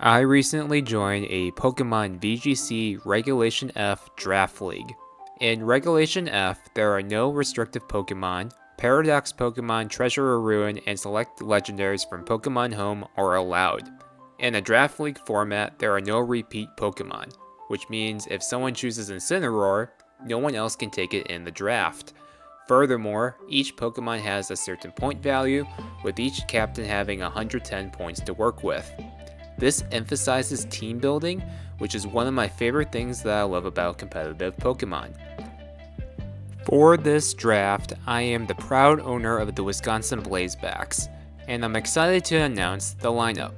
I recently joined a Pokemon VGC Regulation F Draft League. In Regulation F, there are no restrictive Pokemon, Paradox Pokemon, Treasure Ruin, and select legendaries from Pokemon Home are allowed. In a Draft League format, there are no repeat Pokemon, which means if someone chooses Incineroar, no one else can take it in the draft. Furthermore, each Pokemon has a certain point value, with each captain having 110 points to work with. This emphasizes team building, which is one of my favorite things that I love about competitive Pokemon. For this draft, I am the proud owner of the Wisconsin Blazebacks, and I'm excited to announce the lineup.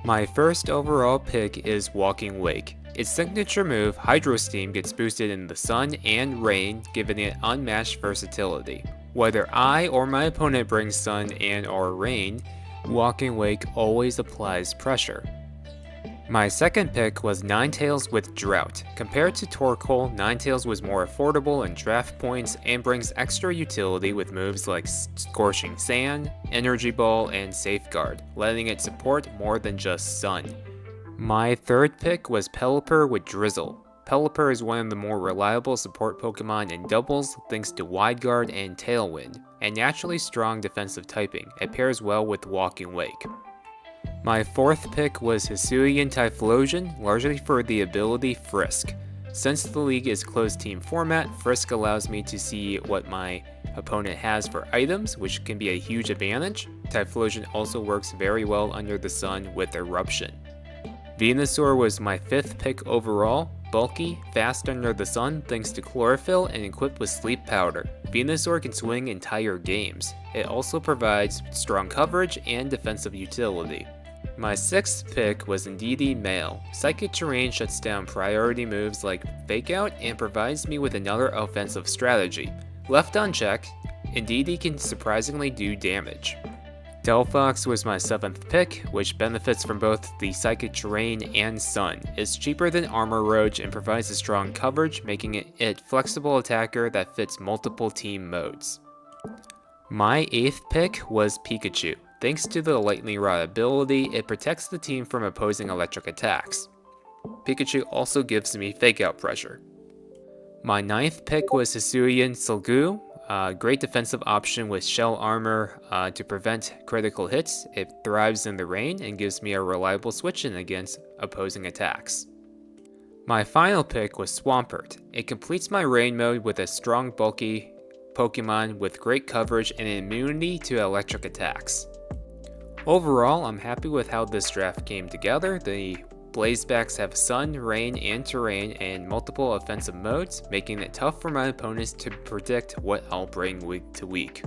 My first overall pick is Walking Wake. Its signature move, Hydro Steam, gets boosted in the sun and rain, giving it unmatched versatility. Whether I or my opponent brings sun and or rain, Walking Wake always applies pressure. My second pick was Ninetales with Drought. Compared to Torkoal, Ninetales was more affordable in draft points and brings extra utility with moves like Scorching Sand, Energy Ball, and Safeguard, letting it support more than just Sun. My third pick was Pelipper with Drizzle. Pelipper is one of the more reliable support Pokemon in doubles thanks to Wide Guard and Tailwind, and naturally strong defensive typing. It pairs well with Walking Wake. My fourth pick was Hisuian Typhlosion, largely for the ability Frisk. Since the league is closed team format, Frisk allows me to see what my opponent has for items, which can be a huge advantage. Typhlosion also works very well under the sun with Eruption. Venusaur was my fifth pick overall, bulky, fast under the sun thanks to Chlorophyll and equipped with Sleep Powder. Venusaur can swing entire games. It also provides strong coverage and defensive utility. My sixth pick was Indeedee Male. Psychic Terrain shuts down priority moves like Fake Out and provides me with another offensive strategy. Left unchecked, Indeedee can surprisingly do damage. Delphox was my seventh pick, which benefits from both the Psychic Terrain and Sun. It's cheaper than Armor Roach and provides a strong coverage, making it a flexible attacker that fits multiple team modes. My eighth pick was Pikachu. Thanks to the Lightning Rod ability, it protects the team from opposing electric attacks. Pikachu also gives me Fake Out pressure. My ninth pick was Hisuian Silgu. Great defensive option with shell armor to prevent critical hits. It thrives in the rain and gives me a reliable switch in against opposing attacks. My final pick was Swampert. It completes my rain mode with a strong bulky Pokemon with great coverage and immunity to electric attacks. Overall, I'm happy with how this draft came together. The Blazebacks have sun, rain, and terrain and multiple offensive modes, making it tough for my opponents to predict what I'll bring week to week.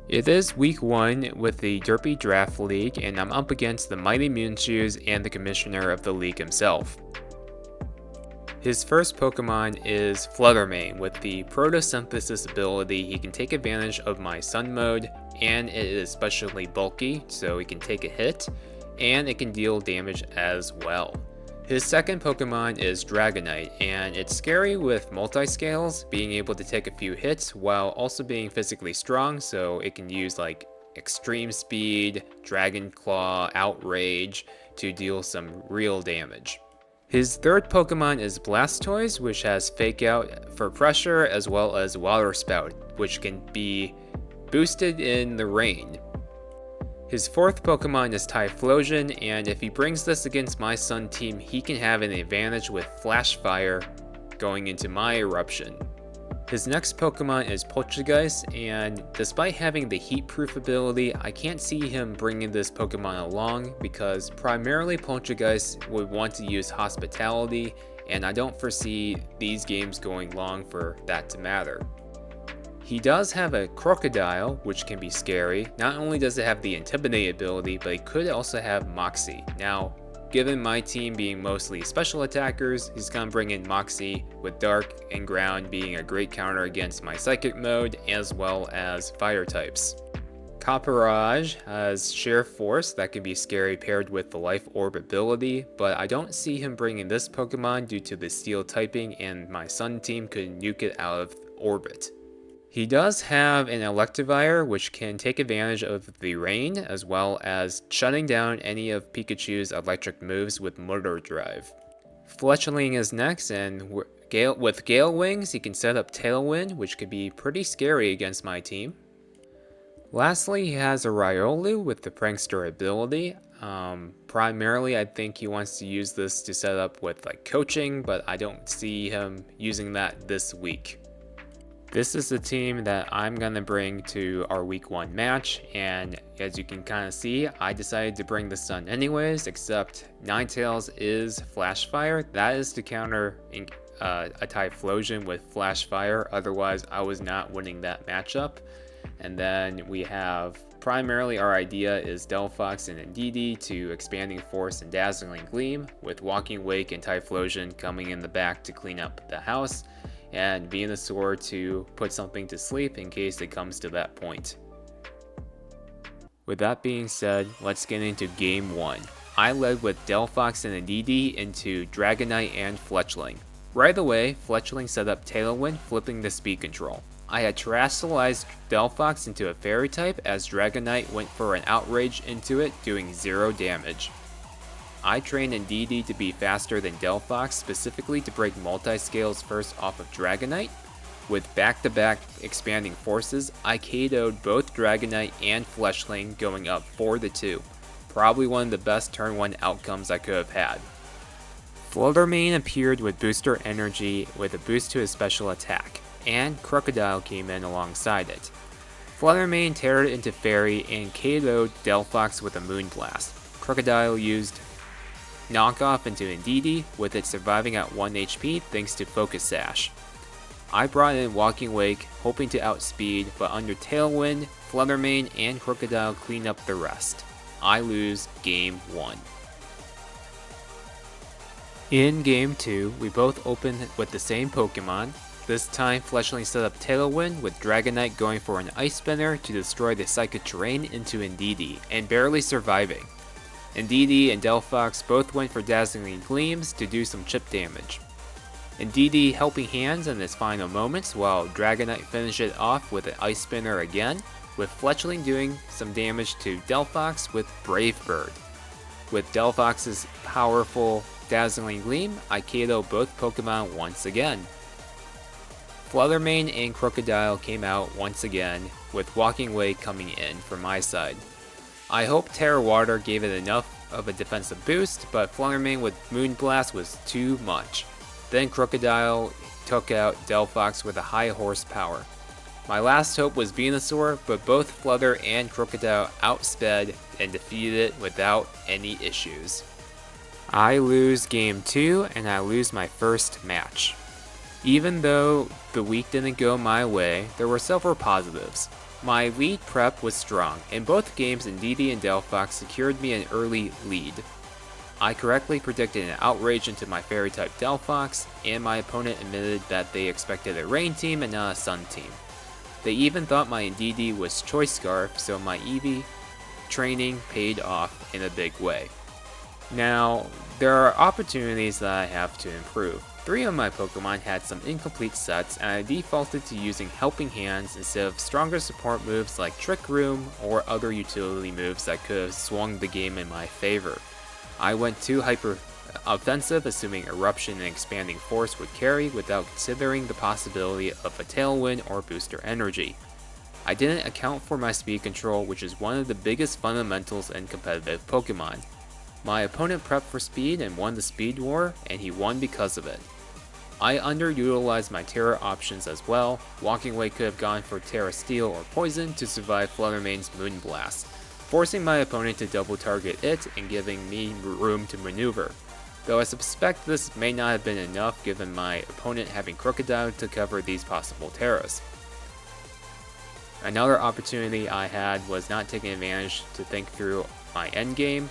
It is week 1 with the Dreepy Draft League, and I'm up against the mighty Mienshaos and the commissioner of the league himself. His first Pokemon is Fluttermane. With the Photosynthesis ability, he can take advantage of my Sun mode, and it is especially bulky, so he can take a hit, and it can deal damage as well. His second Pokemon is Dragonite, and it's scary with multi-scales, being able to take a few hits while also being physically strong, so it can use like Extreme Speed, Dragon Claw, Outrage to deal some real damage. His third Pokemon is Blastoise, which has Fake Out for pressure, as well as Water Spout, which can be boosted in the rain. His fourth Pokemon is Typhlosion, and if he brings this against my Sun team, he can have an advantage with Flash Fire going into my Eruption. His next Pokemon is Poltergeist, and despite having the Heat Proof ability, I can't see him bringing this Pokemon along because primarily Poltergeist would want to use Hospitality, and I don't foresee these games going long for that to matter. He does have a Crocodile, which can be scary. Not only does it have the Intimidate ability, but it could also have Moxie. Now, given my team being mostly special attackers, he's gonna bring in Moxie, with Dark and Ground being a great counter against my Psychic mode, as well as Fire types. Copperage has Sheer Force that can be scary paired with the Life Orb ability, but I don't see him bringing this Pokemon due to the Steel typing, and my Sun team could nuke it out of orbit. He does have an Electivire, which can take advantage of the rain, as well as shutting down any of Pikachu's electric moves with Motor Drive. Fletchling is next, and with Gale Wings, he can set up Tailwind, which could be pretty scary against my team. Lastly, he has a Riolu with the Prankster ability. Primarily, I think he wants to use this to set up with like coaching, but I don't see him using that this week. This is the team that I'm going to bring to our week 1 match, and as you can kind of see, I decided to bring the Sun anyways, except Ninetales is Flash Fire. That is to counter a Typhlosion with Flash Fire, otherwise I was not winning that matchup. And then we have, primarily our idea is Delphox and Indeedee to Expanding Force and Dazzling Gleam, with Walking Wake and Typhlosion coming in the back to clean up the house, and Venusaur to put something to sleep in case it comes to that point. With that being said, let's get into Game 1. I led with Delphox and Indeedee into Dragonite and Fletchling. Right away, Fletchling set up Tailwind, flipping the speed control. I had terrestrialized Delphox into a Fairy type as Dragonite went for an Outrage into it, doing 0 damage. I trained Indeedee to be faster than Delphox, specifically to break multi-scales first off of Dragonite. With back-to-back expanding forces, I KO'd both Dragonite and Fletchling, going up 4-2. Probably one of the best turn 1 outcomes I could have had. Fluttermane appeared with Booster Energy with a boost to his special attack, and Crocodile came in alongside it. Fluttermane teared into Fairy and KO'd Delphox with a Moonblast. Crocodile used Knockoff into Indeedee, with it surviving at 1 HP thanks to Focus Sash. I brought in Walking Wake, hoping to outspeed, but under Tailwind, Fluttermane and Crocodile clean up the rest. I lose Game 1. In Game 2, we both opened with the same Pokemon. This time, Fletchling set up Tailwind, with Dragonite going for an Ice Spinner to destroy the Psychic Terrain into Indeedee, and barely surviving. Indeedee and Delphox both went for Dazzling Gleams to do some chip damage. Indeedee helping hands in his final moments, while Dragonite finished it off with an Ice Spinner again, with Fletchling doing some damage to Delphox with Brave Bird. With Delphox's powerful Dazzling Gleam, I KO'd both Pokemon once again. Fluttermane and Crocodile came out once again, with Walking Way coming in from my side. I hope Terra Water gave it enough of a defensive boost, but Fluttermane with Moonblast was too much. Then Crocodile took out Delphox with a high horsepower. My last hope was Venusaur, but both Flutter and Crocodile outsped and defeated it without any issues. I lose Game 2 and I lose my first match. Even though the week didn't go my way, there were several positives. My lead prep was strong. In both games, Indeedee and Delphox secured me an early lead. I correctly predicted an Outrage into my Fairy-type Delphox, and my opponent admitted that they expected a Rain team and not a Sun team. They even thought my Indeedee was Choice Scarf, so my Eevee training paid off in a big way. Now, there are opportunities that I have to improve. 3 of my Pokemon had some incomplete sets, and I defaulted to using Helping Hands instead of stronger support moves like Trick Room or other utility moves that could have swung the game in my favor. I went too hyper offensive, assuming Eruption and Expanding Force would carry without considering the possibility of a Tailwind or Booster Energy. I didn't account for my speed control, which is one of the biggest fundamentals in competitive Pokemon. My opponent prepped for speed and won the speed war, and he won because of it. I underutilized my Terra options as well. Walking Away could have gone for Terra Steel or Poison to survive Fluttermane's Moonblast, forcing my opponent to double target it and giving me room to maneuver. Though I suspect this may not have been enough given my opponent having Crocodile to cover these possible Terras. Another opportunity I had was not taking advantage to think through my endgame.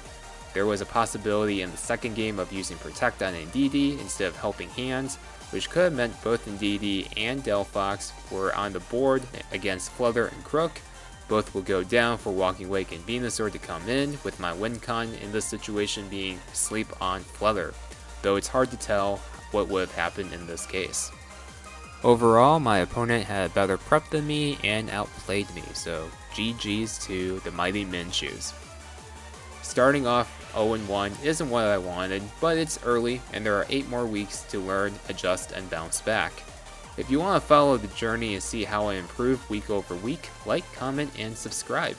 There was a possibility in the second game of using Protect on Indeedee instead of Helping Hands, which could have meant both Indeedee and Delphox were on the board against Flutter and Crook. Both will go down for Walking Wake and Venusaur to come in, with my win con in this situation being Sleep on Flutter, though it's hard to tell what would have happened in this case. Overall, my opponent had a better prep than me and outplayed me, so GG's to the mighty Mienshaos. Starting off 0-1 isn't what I wanted, but it's early and there are 8 more weeks to learn, adjust, and bounce back. If you want to follow the journey and see how I improve week over week, like, comment, and subscribe.